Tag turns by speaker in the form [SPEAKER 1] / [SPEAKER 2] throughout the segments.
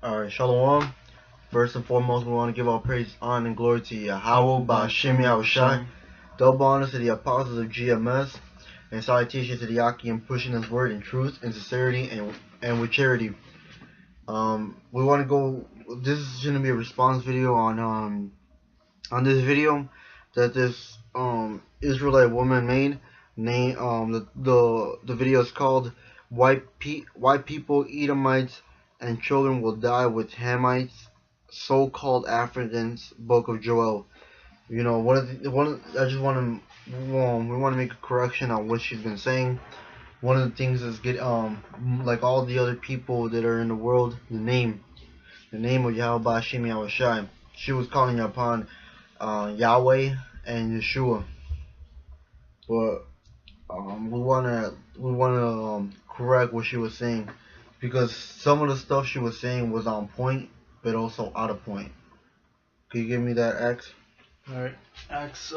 [SPEAKER 1] Alright, Shalom. First and foremost, we want to give all praise, honor, and glory to Yahawah, Yahawashi. Double honors to the apostles of GMS, and salutations to the Yaki in pushing his word in truth and sincerity and with charity. We want to go. This is going to be a response video on this video that this Israelite woman made. The video is called "White People, Edomites, and Children Will Die with Hamites, So-Called Africans." Book of Joel. You know, I just want to we want to make a correction on what she's been saying. One of the things is like all the other people that are in the world, the name of Yahawah Yahawashi. She was calling upon Yahweh and Yeshua, but we wanna correct what she was saying, because some of the stuff she was saying was on point, but also out of point. Can you give me that Acts?
[SPEAKER 2] All right, Acts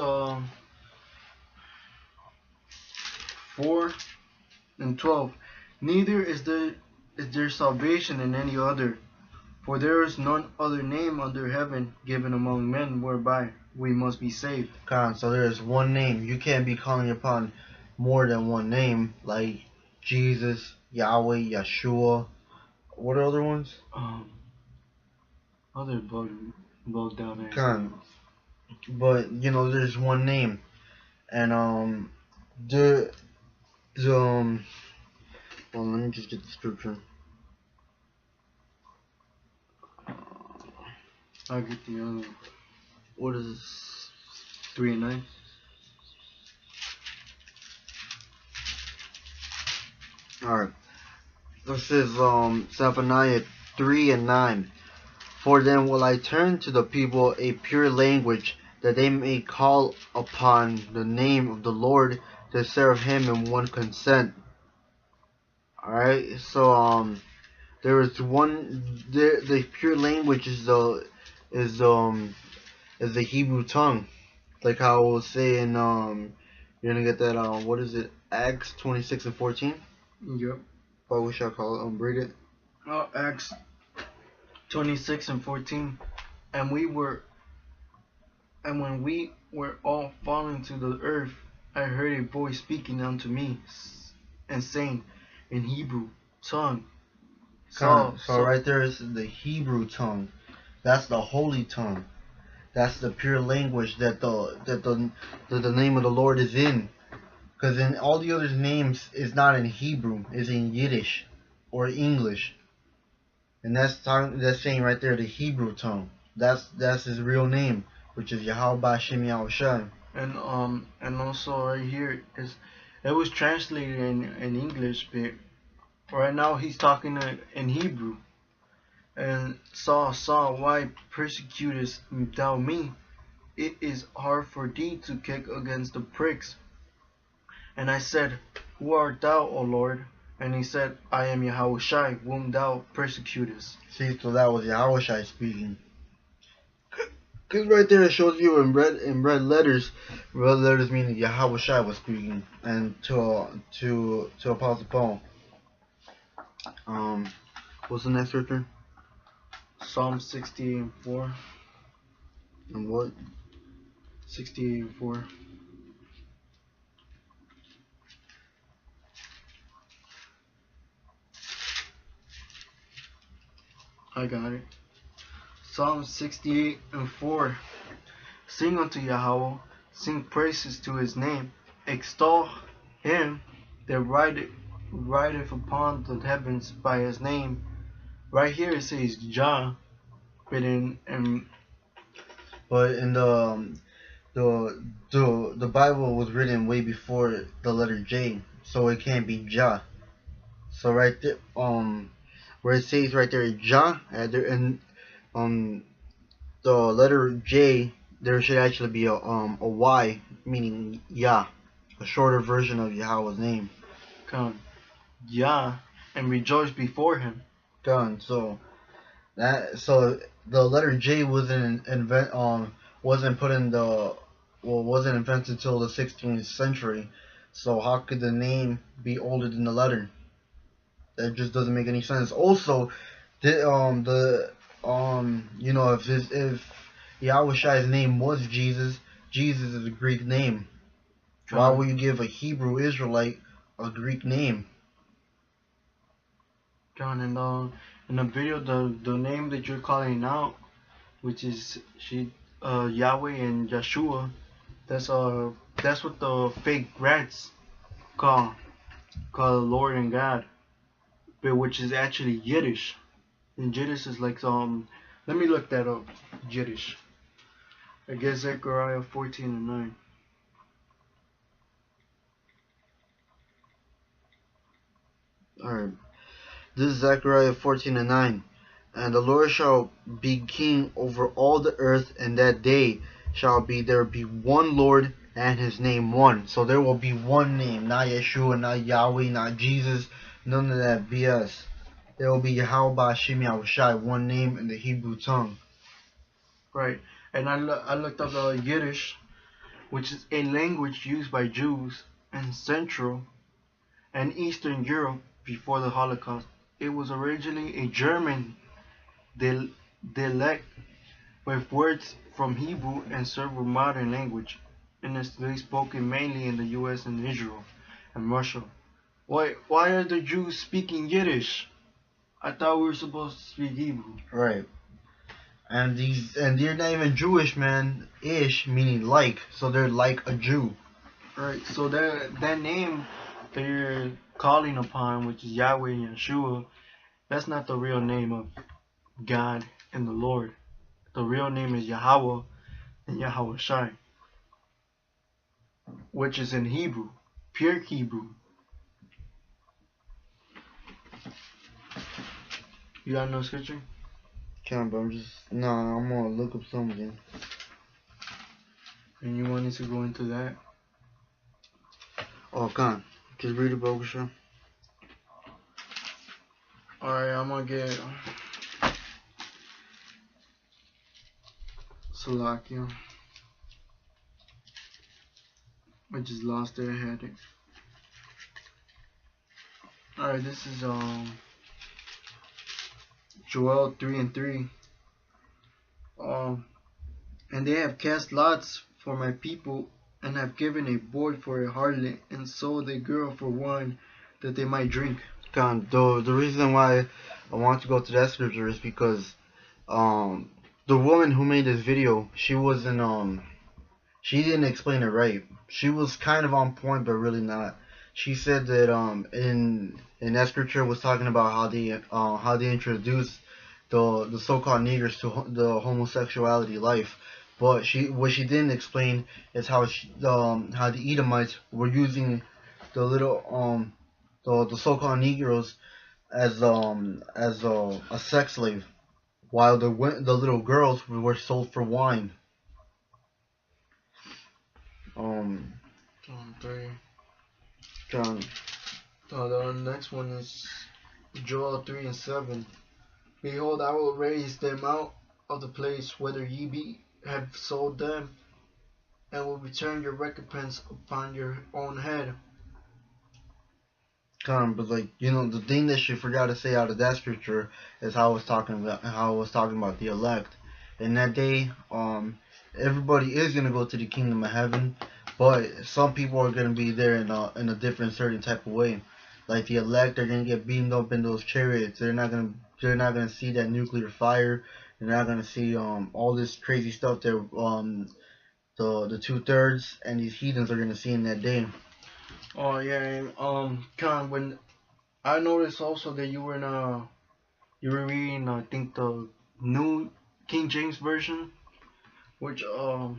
[SPEAKER 2] 4:12. Neither is there salvation in any other, for there is none other name under heaven given among men whereby we must be saved.
[SPEAKER 1] So there is one name. You can't be calling upon more than one name, like Jesus, Yahweh, Yeshua. What are other ones?
[SPEAKER 2] Other bugged out
[SPEAKER 1] Con. But you know, there's one name, and the well, let me just get the scripture.
[SPEAKER 2] I'll get the other.
[SPEAKER 1] What is this?
[SPEAKER 2] 3 and 9.
[SPEAKER 1] Alright. This is Zephaniah 3 and 9. For then will I turn to the people a pure language, that they may call upon the name of the Lord, to serve him in one consent. Alright, so there is one. The pure language is the Hebrew tongue, like how I was saying. You're gonna get that. What is it? Acts 26 and 14.
[SPEAKER 2] Yep.
[SPEAKER 1] What we shall call it? Read it.
[SPEAKER 2] Acts 26 and 14. And when we were all fallen to the earth, I heard a voice speaking unto me, and saying in Hebrew tongue.
[SPEAKER 1] So right there is the Hebrew tongue. That's the holy tongue. That's the pure language that the name of the Lord is in. Because in all the other names is not in Hebrew, it's in Yiddish or English. And that's saying right there the Hebrew tongue. That's his real name, which is Yahawah Yahawashi.
[SPEAKER 2] And also right here it was translated in English, but right now he's talking in Hebrew. And Saul, why persecutest thou me? It is hard for thee to kick against the pricks. And I said, Who art thou, O Lord? And he said, I am Yahawashi, whom thou persecutest.
[SPEAKER 1] See, so that was Yahawashi speaking. Because right there it shows you in red letters. Red letters meaning Yahawashi was speaking, and to Apostle Paul. What's the next scripture?
[SPEAKER 2] Psalm 68:4.
[SPEAKER 1] And what?
[SPEAKER 2] 68:4. I got it. Psalm 68:4. Sing unto Yahawah, sing praises to his name, extol him that rideth upon the heavens by his name. Right here it says Jah, but in
[SPEAKER 1] the Bible was written way before the letter J, so it can't be Jah. So right there, where it says right there Jah, and the letter J, there should actually be a Y, meaning Yah, a shorter version of Yahweh's name.
[SPEAKER 2] Come, Yah, and rejoice before him.
[SPEAKER 1] Done. So the letter J wasn't wasn't invented until the 16th century. So how could the name be older than the letter? That just doesn't make any sense. Also, If Yahawashi's name was Jesus, Jesus is a Greek name. Why
[SPEAKER 2] John,
[SPEAKER 1] would you give a Hebrew Israelite a Greek name?
[SPEAKER 2] John, and in the video, the name that you're calling out, which is Yahweh and Yeshua, that's what the fake rats call Lord and God, but which is actually Yiddish. And Yiddish is like let me look that up. Yiddish. I guess Zechariah 14:9.
[SPEAKER 1] Alright. This is Zechariah 14:9. And the Lord shall be king over all the earth, and that day shall there be one Lord, and his name one. So there will be one name, not Yeshua, not Yahweh, not Jesus, none of that BS. There will be Yahawah Ba'Shem Yahawashi, one name in the Hebrew tongue.
[SPEAKER 2] Right. And I looked up Yiddish, which is a language used by Jews in Central and Eastern Europe before the Holocaust. It was originally a German dialect with words from Hebrew and several modern language, and is today spoken mainly in the U.S. and Israel and Russia. Why are the Jews speaking Yiddish? I thought we were supposed to speak Hebrew.
[SPEAKER 1] Right. And they're not even Jewish, man. Ish meaning like, so they're like a Jew.
[SPEAKER 2] Right. So that name that you're calling upon, which is Yahweh and Yeshua, that's not the real name of God and the Lord. The real name is Yahawah and Yahawashi, which is in Hebrew, pure Hebrew. You got no scripture?
[SPEAKER 1] Can't, but I'm gonna look up something.
[SPEAKER 2] And you wanted to go into that?
[SPEAKER 1] Oh, come on. Just read it, Bogus.
[SPEAKER 2] Alright, I'm gonna get Salakia. I just lost their heading. Alright, this is Joel 3:3. And they have cast lots for my people, and have given a boy for a harlot, and sold a girl for wine, that they might drink.
[SPEAKER 1] God, the reason why I want to go to that scripture is because the woman who made this video, she didn't explain it right. She was kind of on point, but really not. She said that in that scripture was talking about how they introduced the so-called niggers to the homosexuality life. But what she didn't explain is how the Edomites were using the little the so-called Negroes as a sex slave, while the little girls were sold for wine.
[SPEAKER 2] John 3.
[SPEAKER 1] John.
[SPEAKER 2] The next one is Joel 3:7. Behold, I will raise them out of the place whither ye have sold them, and will return your recompense upon your own head.
[SPEAKER 1] But the thing that she forgot to say out of that scripture is how I was talking about the elect. In that day, everybody is gonna go to the kingdom of heaven, but some people are gonna be there in a different certain type of way. Like the elect are gonna get beamed up in those chariots. They're not gonna see that nuclear fire. They're not gonna see all this crazy stuff that the 2/3 and these heathens are gonna see in that day.
[SPEAKER 2] Oh yeah, and Con, when I noticed also that you were reading, I think, the new King James version, which the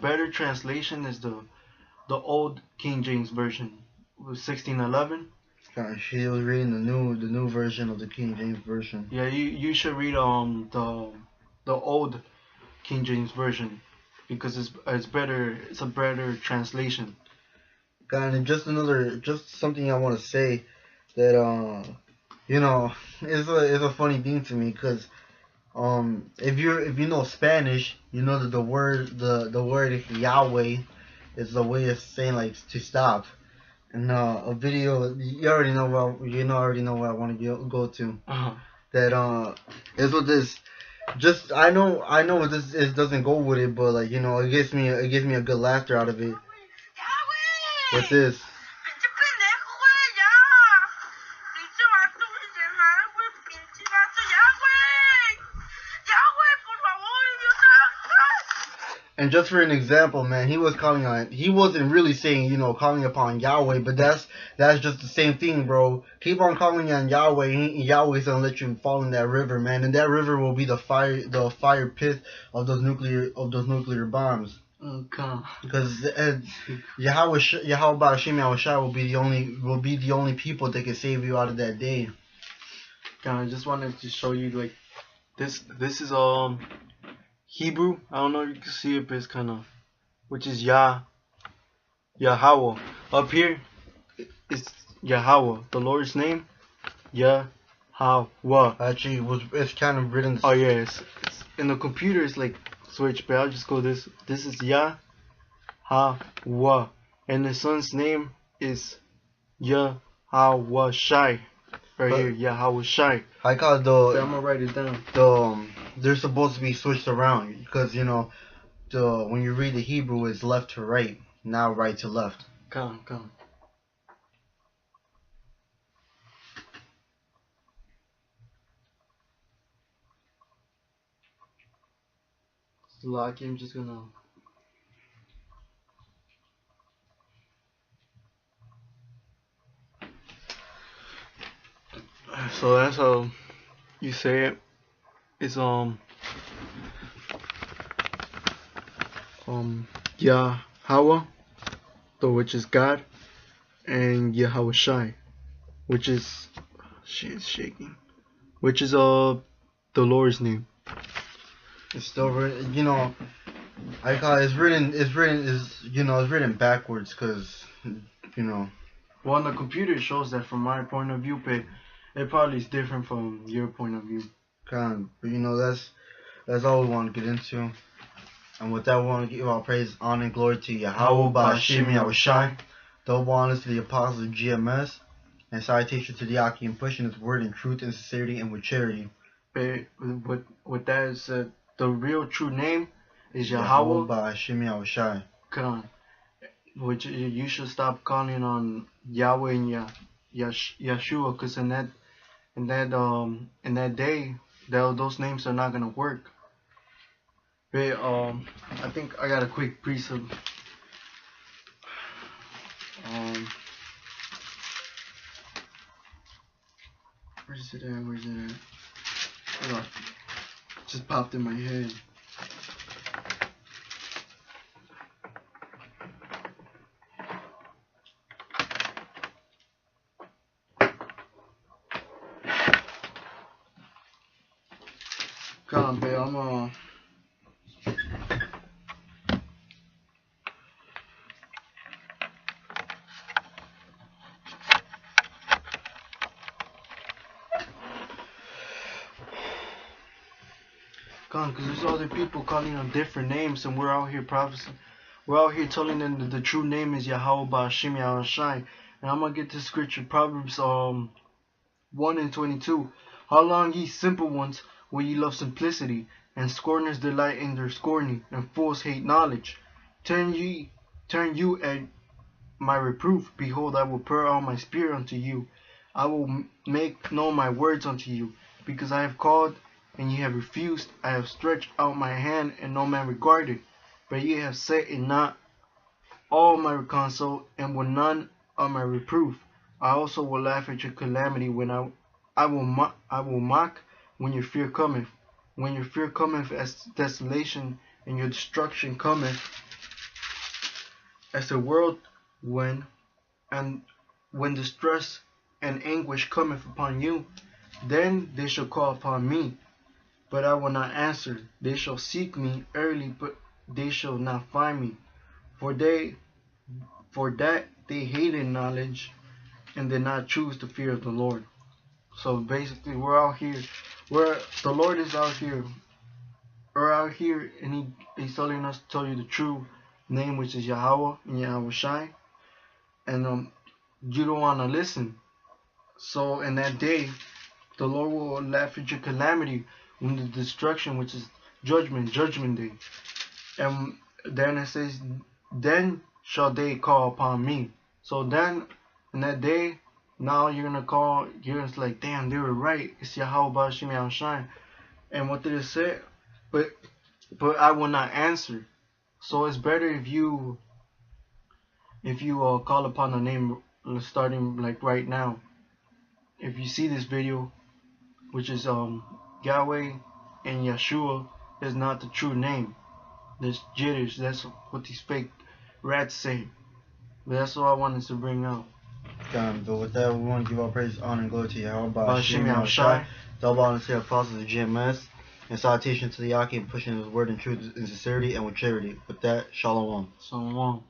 [SPEAKER 2] better translation is the old King James version, 1611.
[SPEAKER 1] She was reading the new version of the King James version.
[SPEAKER 2] Yeah, you should read the old King James version, because it's better. It's a better translation.
[SPEAKER 1] And just something I want to say that it's a funny thing to me because if you know Spanish, you know that the word Yahweh is the way of saying like to stop. And a video you already know already know where I want to go to.
[SPEAKER 2] Uh-huh.
[SPEAKER 1] That is what this. Just I know what this is doesn't go with it, but like it gives me a good laughter out of it. With this. And just for an example, man, he wasn't really saying, calling upon Yahweh, but that's just the same thing, bro. Keep on calling on Yahweh, and Yahweh's gonna let you fall in that river, man, and that river will be the fire pit of those nuclear bombs.
[SPEAKER 2] Okay.
[SPEAKER 1] Because Yahawah Hashem Yahawashi will be the only people that can save you out of that day.
[SPEAKER 2] I just wanted to show you like this. This is Hebrew. I don't know if you can see it, but it's kind of, which is Yahawah. Up here, it's Yahawah, the Lord's name. Yahawah.
[SPEAKER 1] Actually, it's kind of written.
[SPEAKER 2] Oh yeah, it's in the computer. It's like switch, but I'll just go this. This is Yahawah, and the son's name is Yahawashi. Right here, Yahawashi.
[SPEAKER 1] I call it
[SPEAKER 2] I'm gonna write it down.
[SPEAKER 1] They're supposed to be switched around because when you read the Hebrew, it's left to right, now right to left.
[SPEAKER 2] Come. Lucky, I'm just gonna. So that's how you say it. It's Yahawah, which is God, and Yahawashi, which is shit shaking, which is the Lord's name.
[SPEAKER 1] It's still written, I call it's written backwards because.
[SPEAKER 2] Well, on the computer it shows that from my point of view, but it probably is different from your point of view.
[SPEAKER 1] But that's all we want to get into. And with that, we want to give all praise, honor, and glory to Yahawah Ba'ashim Yahawashi. Double honors to the apostles of GMS, and salutation to the Aki in pushing his word in truth and sincerity and with charity.
[SPEAKER 2] But with that is the real true name is Yahawah
[SPEAKER 1] Ba'ashim Yahawashi.
[SPEAKER 2] Khan, which you should stop calling on Yahweh and Yeshua, because in that day, those names are not gonna work. But I think I got a quick piece of where's it at? Hold on. Just popped in my head. Come on, babe, I'm because there's other people calling them different names, and we're out here prophesying. We're out here telling them that the true name is Yahawah Ba'ashim Yahawashi. And I'm gonna get to scripture, Proverbs 1:22. How long, ye simple ones, will ye love simplicity, and scorners delight in their scorning, and fools hate knowledge? Turn you at my reproof. Behold, I will pour out my spirit unto you. I will make known my words unto you, because I have called, and ye have refused. I have stretched out my hand, and no man regarded. But ye have set in not all my counsel, and will none of my reproof. I also will laugh at your calamity when I will mock when your fear cometh. When your fear cometh as desolation, and your destruction cometh as the world when distress and anguish cometh upon you, then they shall call upon me, but I will not answer. They shall seek me early, but they shall not find me. For that they hated knowledge, and did not choose the fear of the Lord. So basically, we're out here. The Lord is out here. We're out here, and He's telling us to tell you the true name, which is Yahawah and Yahawashi. And you don't want to listen. So in that day, the Lord will laugh at your calamity when the destruction, which is judgment day. And then it says, then shall they call upon me. So then, in that day, now you're gonna call. You're just like, damn, they were right. It's Yahawah Shimei Shine. And what did it say? But I will not answer. So it's better if you call upon the name starting like right now. If you see this video, which is Yahweh and Yeshua is not the true name. There's jitters. That's what these fake rats say. But that's all I wanted to bring out.
[SPEAKER 1] But with that, we want to give all praise, honor, and glory to Yahawashi,
[SPEAKER 2] Bashim
[SPEAKER 1] Yahawashi,
[SPEAKER 2] Yahawashi.
[SPEAKER 1] double honor to the apostles of GMS, and salutation to the Yaki, pushing his word in truth and sincerity and with charity. With that, shalom.
[SPEAKER 2] So long.